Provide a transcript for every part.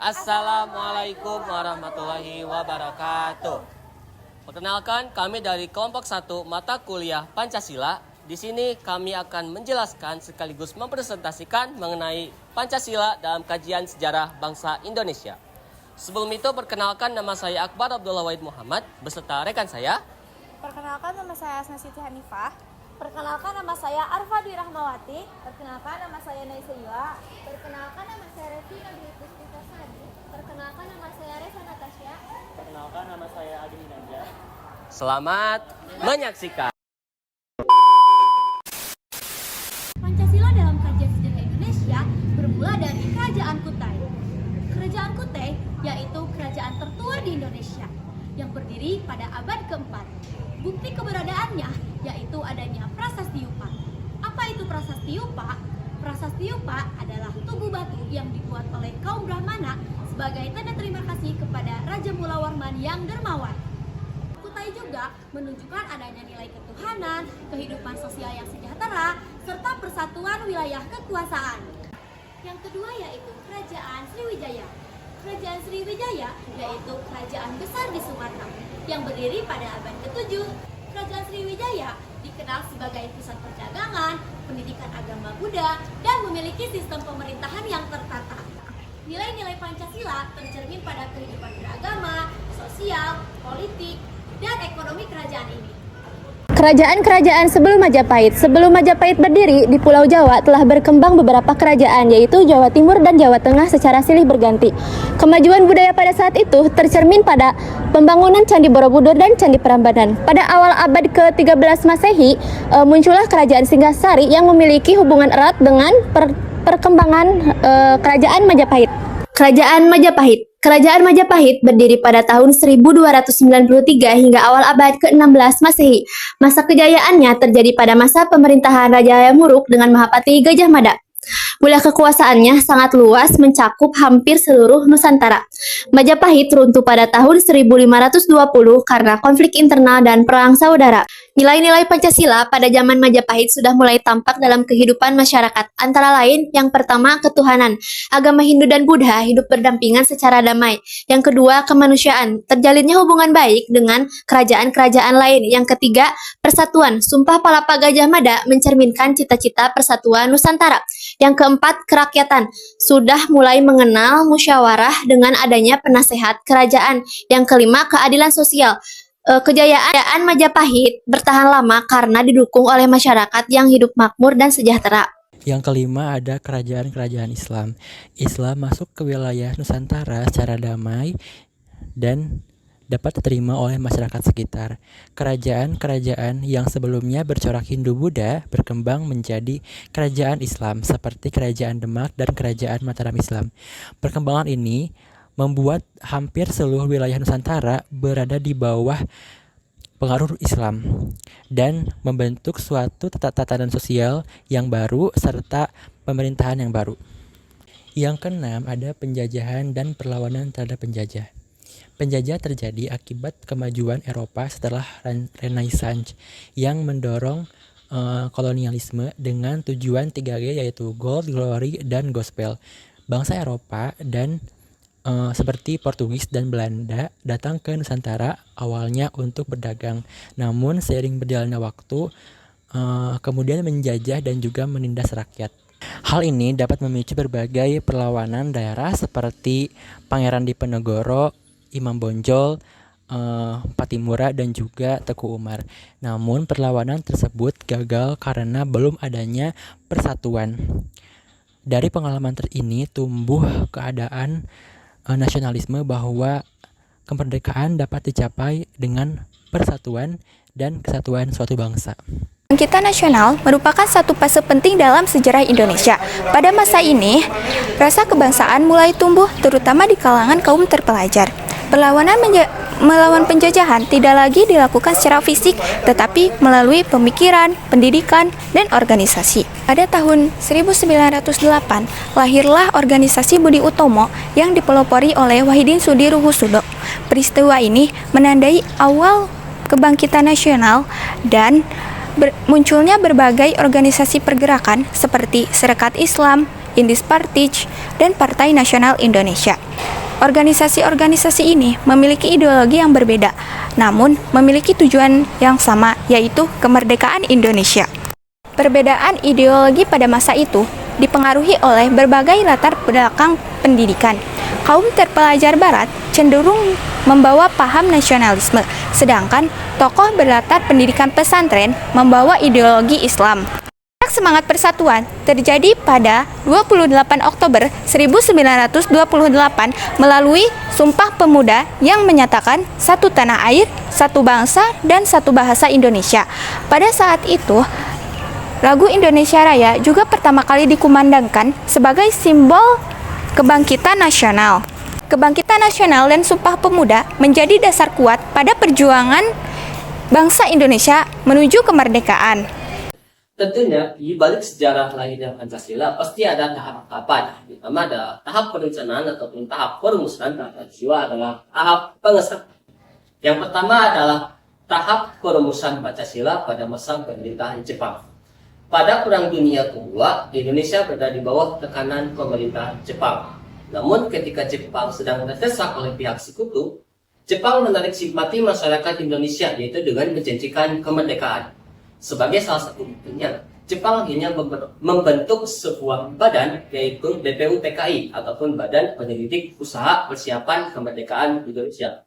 Assalamualaikum warahmatullahi wabarakatuh. Perkenalkan, kami dari kelompok 1 mata kuliah Pancasila. Di sini kami akan menjelaskan sekaligus mempresentasikan mengenai Pancasila dalam kajian sejarah bangsa Indonesia. Sebelum itu, perkenalkan, nama saya Akbar Abdullah Wahid Muhammad beserta rekan saya. Perkenalkan, nama saya Asna Siti Hanifah. Perkenalkan, nama saya Arfa Dwi Rahmawati. Perkenalkan, nama saya Naisayla. Perkenalkan, nama saya Revi Nabila Puspita Sadi. Perkenalkan, nama saya Reza Natasha. Perkenalkan, nama saya Adi Minanja. Selamat menyaksikan. Pancasila dalam kajian sejarah Indonesia bermula dari Kerajaan Kutai. Kerajaan Kutai yaitu kerajaan tertua di Indonesia yang berdiri pada abad keempat. Bukti keberadaannya yaitu adanya Prasasti Yupa. Apa itu Prasasti Yupa? Prasasti Yupa adalah tugu batu yang dibuat oleh kaum Brahmana sebagai tanda terima kasih kepada Raja Mula Warman yang dermawan. Kutai juga menunjukkan adanya nilai ketuhanan, kehidupan sosial yang sejahtera, serta persatuan wilayah kekuasaan. Yang kedua yaitu Kerajaan Sriwijaya. Kerajaan Sriwijaya yaitu kerajaan besar di Sumatera yang berdiri pada abad ke-7. Kerajaan Sriwijaya dikenal sebagai pusat perdagangan, pendidikan agama Buddha, dan memiliki sistem pemerintahan yang tertata. Nilai-nilai Pancasila tercermin pada kehidupan beragama, sosial, politik, dan ekonomi kerajaan ini. Kerajaan-kerajaan sebelum Majapahit. Sebelum Majapahit berdiri, di Pulau Jawa telah berkembang beberapa kerajaan, yaitu Jawa Timur dan Jawa Tengah secara silih berganti. Kemajuan budaya pada saat itu tercermin pada pembangunan Candi Borobudur dan Candi Prambanan. Pada awal abad ke-13 Masehi, muncullah Kerajaan Singgasari yang memiliki hubungan erat dengan perkembangan Kerajaan Majapahit. Kerajaan Majapahit berdiri pada tahun 1293 hingga awal abad ke-16 Masehi. Masa kejayaannya terjadi pada masa pemerintahan Raja Hayamuruk dengan Mahapati Gajah Mada. Wilayah kekuasaannya sangat luas, mencakup hampir seluruh Nusantara. Majapahit runtuh pada tahun 1520 karena konflik internal dan perang saudara. Nilai-nilai Pancasila pada zaman Majapahit sudah mulai tampak dalam kehidupan masyarakat. Antara lain, yang pertama, ketuhanan. Agama Hindu dan Buddha hidup berdampingan secara damai. Yang kedua, kemanusiaan. Terjalinnya hubungan baik dengan kerajaan-kerajaan lain. Yang ketiga, persatuan. Sumpah Palapa Gajah Mada mencerminkan cita-cita persatuan Nusantara. Yang keempat, kerakyatan. Sudah mulai mengenal musyawarah dengan adanya penasehat kerajaan. Yang kelima, keadilan sosial. Kejayaan Majapahit bertahan lama karena didukung oleh masyarakat yang hidup makmur dan sejahtera. Yang kelima ada kerajaan-kerajaan Islam. Islam masuk ke wilayah Nusantara secara damai dan dapat diterima oleh masyarakat sekitar. Kerajaan-kerajaan yang sebelumnya bercorak Hindu-Buddha berkembang menjadi kerajaan Islam seperti Kerajaan Demak dan Kerajaan Mataram Islam. Perkembangan ini membuat hampir seluruh wilayah Nusantara berada di bawah pengaruh Islam dan membentuk suatu tatanan sosial yang baru serta pemerintahan yang baru. Yang keenam ada penjajahan dan perlawanan terhadap penjajah. Penjajah terjadi akibat kemajuan Eropa setelah Renaissance yang mendorong kolonialisme dengan tujuan 3G yaitu Gold, Glory, dan Gospel. Bangsa Eropa dan seperti Portugis dan Belanda datang ke Nusantara awalnya untuk berdagang. Namun seiring berjalannya waktu kemudian menjajah dan juga menindas rakyat. Hal ini dapat memicu berbagai perlawanan daerah seperti Pangeran Diponegoro, Imam Bonjol, Patimura, dan juga Teku Umar. Namun perlawanan tersebut gagal karena belum adanya persatuan. Dari pengalaman ini tumbuh keadaan nasionalisme bahwa kemerdekaan dapat dicapai dengan persatuan dan kesatuan suatu bangsa. Kebangkitan nasional merupakan satu fase penting dalam sejarah Indonesia. Pada masa ini, rasa kebangsaan mulai tumbuh terutama di kalangan kaum terpelajar. Perlawanan melawan penjajahan tidak lagi dilakukan secara fisik, tetapi melalui pemikiran, pendidikan, dan organisasi. Pada tahun 1908, lahirlah organisasi Budi Utomo yang dipelopori oleh Wahidin Sudirohusodo. Peristiwa ini menandai awal kebangkitan nasional dan munculnya berbagai organisasi pergerakan seperti Serikat Islam, Indis Partij, dan Partai Nasional Indonesia. Organisasi-organisasi ini memiliki ideologi yang berbeda, namun memiliki tujuan yang sama, yaitu kemerdekaan Indonesia. Perbedaan ideologi pada masa itu dipengaruhi oleh berbagai latar belakang pendidikan. Kaum terpelajar Barat cenderung membawa paham nasionalisme, sedangkan tokoh berlatar pendidikan pesantren membawa ideologi Islam. Semangat persatuan terjadi pada 28 Oktober 1928 melalui Sumpah Pemuda yang menyatakan satu tanah air, satu bangsa, dan satu bahasa Indonesia. Pada saat itu, lagu Indonesia Raya juga pertama kali dikumandangkan sebagai simbol kebangkitan nasional. Kebangkitan nasional dan Sumpah Pemuda menjadi dasar kuat pada perjuangan bangsa Indonesia menuju kemerdekaan. Tentunya di balik sejarah lahirnya Pancasila pasti ada tahap-tahapan. Pertama ada tahap perencanaan ataupun tahap perumusan, tahap kedua adalah tahap pengesahan. Yang pertama adalah tahap perumusan Pancasila pada masa pemerintahan Jepang. Pada Perang Dunia Kedua, Indonesia berada di bawah tekanan pemerintahan Jepang. Namun ketika Jepang sedang terdesak oleh pihak sekutu, Jepang menarik simpati masyarakat Indonesia yaitu dengan menjanjikan kemerdekaan. Sebagai salah satu buktinya, Jepang akhirnya membentuk sebuah badan yaitu BPUPKI ataupun Badan Penyelidik Usaha Persiapan Kemerdekaan Indonesia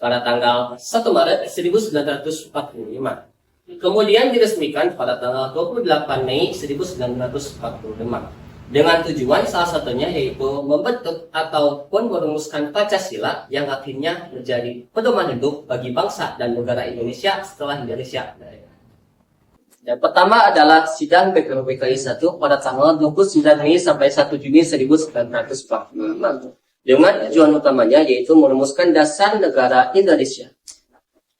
pada tanggal 1 Maret 1945. Kemudian diresmikan pada tanggal 28 Mei 1945 dengan tujuan salah satunya yaitu membentuk ataupun merumuskan Pancasila yang akhirnya menjadi pedoman hidup bagi bangsa dan negara Indonesia setelah Indonesia. Yang pertama adalah sidang BPUPKI 1 pada tanggal 29 Mei sampai 1 Juni 1945 dengan tujuan utamanya yaitu merumuskan dasar negara Indonesia.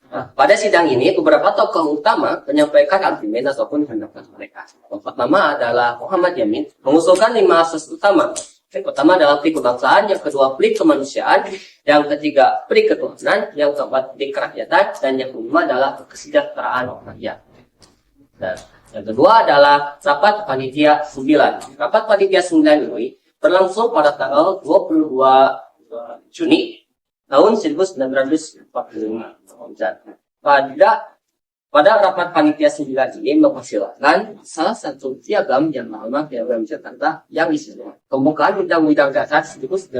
Nah, pada sidang ini beberapa tokoh utama menyampaikan argumen ataupun pendapat mereka. Yang pertama adalah Muhammad Yamin mengusulkan 5 asas utama. Yang pertama adalah peri kebangsaan, yang kedua peri kemanusiaan, yang ketiga peri ketuhanan, yang keempat peri kerakyatan, dan yang kelima adalah kesejahteraan rakyat. Dan yang kedua adalah rapat panitia 9. Rapat panitia 9 ini berlangsung pada tanggal 22 Juni tahun 1945. Pada rapat panitia 9 ini mempersilahkan salah satu piagam yang bernama Piagam Jakarta yang isinya pembukaan Undang-Undang Dasar 1945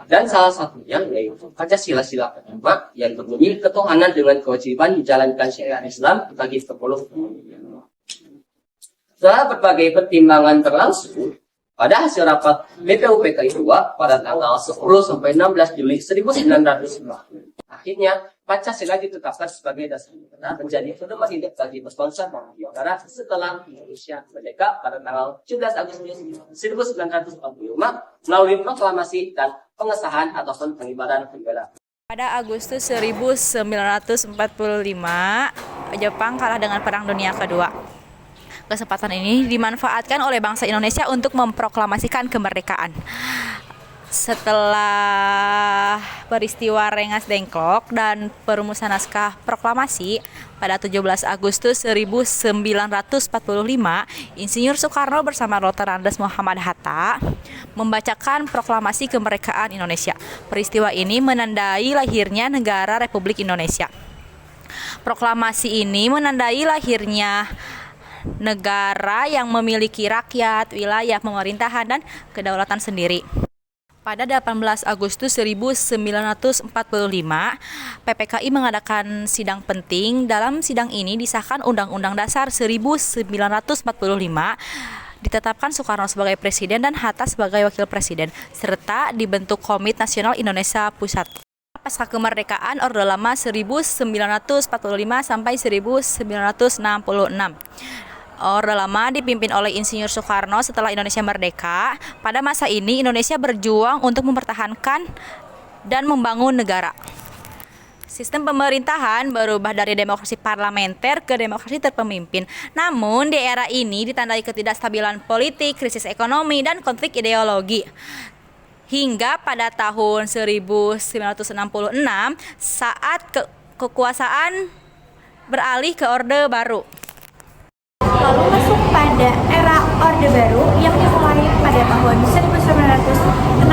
dan salah satunya yaitu Pancasila Sila pertama yang berbunyi ketuhanan dengan kewajiban menjalankan syariat Islam bagi 10. Setelah berbagai pertimbangan berlangsung, pada hasil rapat BPUPKI 2 pada tanggal 10 sampai 16 Juli 1990, akhirnya Pancasila ditetapkan sebagai dasar negara menjadi pedoman hidup bagi bangsa negara setelah Indonesia merdeka pada tanggal 17 Agustus 1945 melalui proklamasi dan pengesahan ataupun pengibaran bendera. Pada Agustus 1945, Jepang kalah dengan Perang Dunia Kedua. Kesempatan ini dimanfaatkan oleh bangsa Indonesia untuk memproklamasikan kemerdekaan. Setelah peristiwa Rengas Dengklok dan perumusan naskah proklamasi pada 17 Agustus 1945, Insinyur Soekarno bersama Dr. Andes Muhammad Hatta membacakan proklamasi kemerdekaan Indonesia. Peristiwa ini menandai lahirnya negara Republik Indonesia. Proklamasi ini menandai lahirnya negara yang memiliki rakyat, wilayah pemerintahan, dan kedaulatan sendiri. Pada 18 Agustus 1945, PPKI mengadakan sidang penting. Dalam sidang ini disahkan Undang-Undang Dasar 1945, ditetapkan Soekarno sebagai presiden dan Hatta sebagai wakil presiden, serta dibentuk Komite Nasional Indonesia Pusat. Pasca kemerdekaan Orde Lama 1945 sampai 1966. Orde Lama dipimpin oleh Insinyur Soekarno setelah Indonesia merdeka. Pada masa ini Indonesia berjuang untuk mempertahankan dan membangun negara. Sistem pemerintahan berubah dari demokrasi parlementer ke demokrasi terpemimpin. Namun di era ini ditandai ketidakstabilan politik, krisis ekonomi, dan konflik ideologi. Hingga pada tahun 1966 saat kekuasaan beralih ke Orde Baru. Lalu masuk pada era Orde Baru yang tahun 1966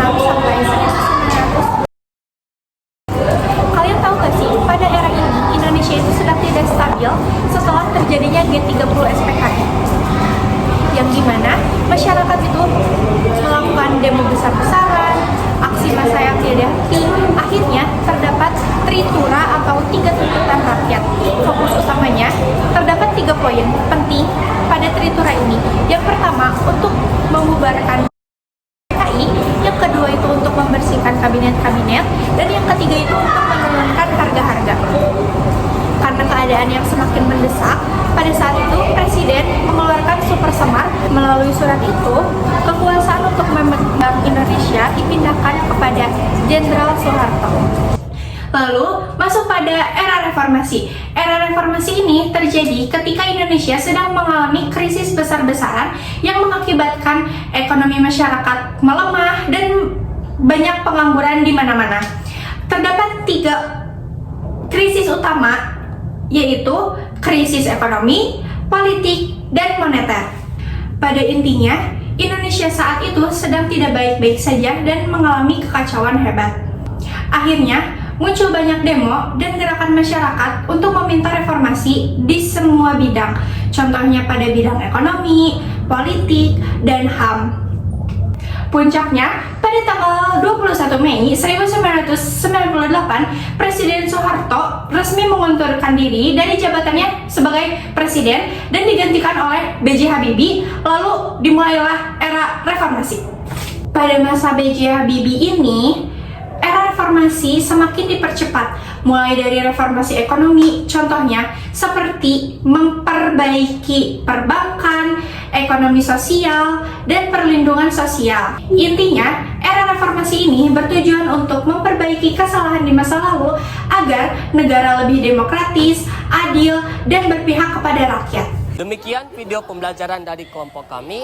sampai 1900. Kalian tahu gak sih, pada era ini Indonesia itu sedang tidak stabil setelah terjadinya G30 SPKI, yang dimana masyarakat itu melakukan demo besar-besaran, aksi massa yang tidak henti. Akhirnya terdapat tritura atau 3 tuntutan rakyat. Fokus utamanya terdapat 3 poin penting pada tritura ini. Yang pertama, untuk membubarkan PKI, yang kedua itu untuk membersihkan kabinet-kabinet, dan yang ketiga itu untuk menurunkan harga-harga. Karena keadaan yang semakin mendesak, pada saat itu Presiden mengeluarkan Super Semar. Melalui surat itu, kekuasaan untuk membentuk Bank Indonesia dipindahkan kepada Jenderal Soeharto. Lalu masuk pada era reformasi. Era reformasi ini terjadi ketika Indonesia sedang mengalami krisis besar-besaran yang mengakibatkan ekonomi masyarakat melemah dan banyak pengangguran di mana-mana. Terdapat 3 krisis utama, yaitu krisis ekonomi, politik, dan moneter. Pada intinya, Indonesia saat itu sedang tidak baik-baik saja dan mengalami kekacauan hebat. Akhirnya, muncul banyak demo dan gerakan masyarakat untuk meminta reformasi di semua bidang. Contohnya pada bidang ekonomi, politik, dan HAM. Puncaknya, pada tanggal 21 Mei 1998, Presiden Soeharto resmi mengundurkan diri dari jabatannya sebagai presiden dan digantikan oleh B.J. Habibie, lalu dimulailah era reformasi. Pada masa B.J. Habibie ini, era reformasi semakin dipercepat, mulai dari reformasi ekonomi, contohnya seperti memperbaiki perbankan, ekonomi sosial, dan perlindungan sosial. Intinya, era reformasi ini bertujuan untuk memperbaiki kesalahan di masa lalu agar negara lebih demokratis, adil, dan berpihak kepada rakyat. Demikian video pembelajaran dari kelompok kami.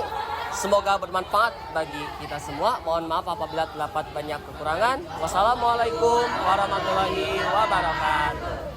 Semoga bermanfaat bagi kita semua. Mohon maaf apabila terdapat banyak kekurangan. Wassalamualaikum warahmatullahi wabarakatuh.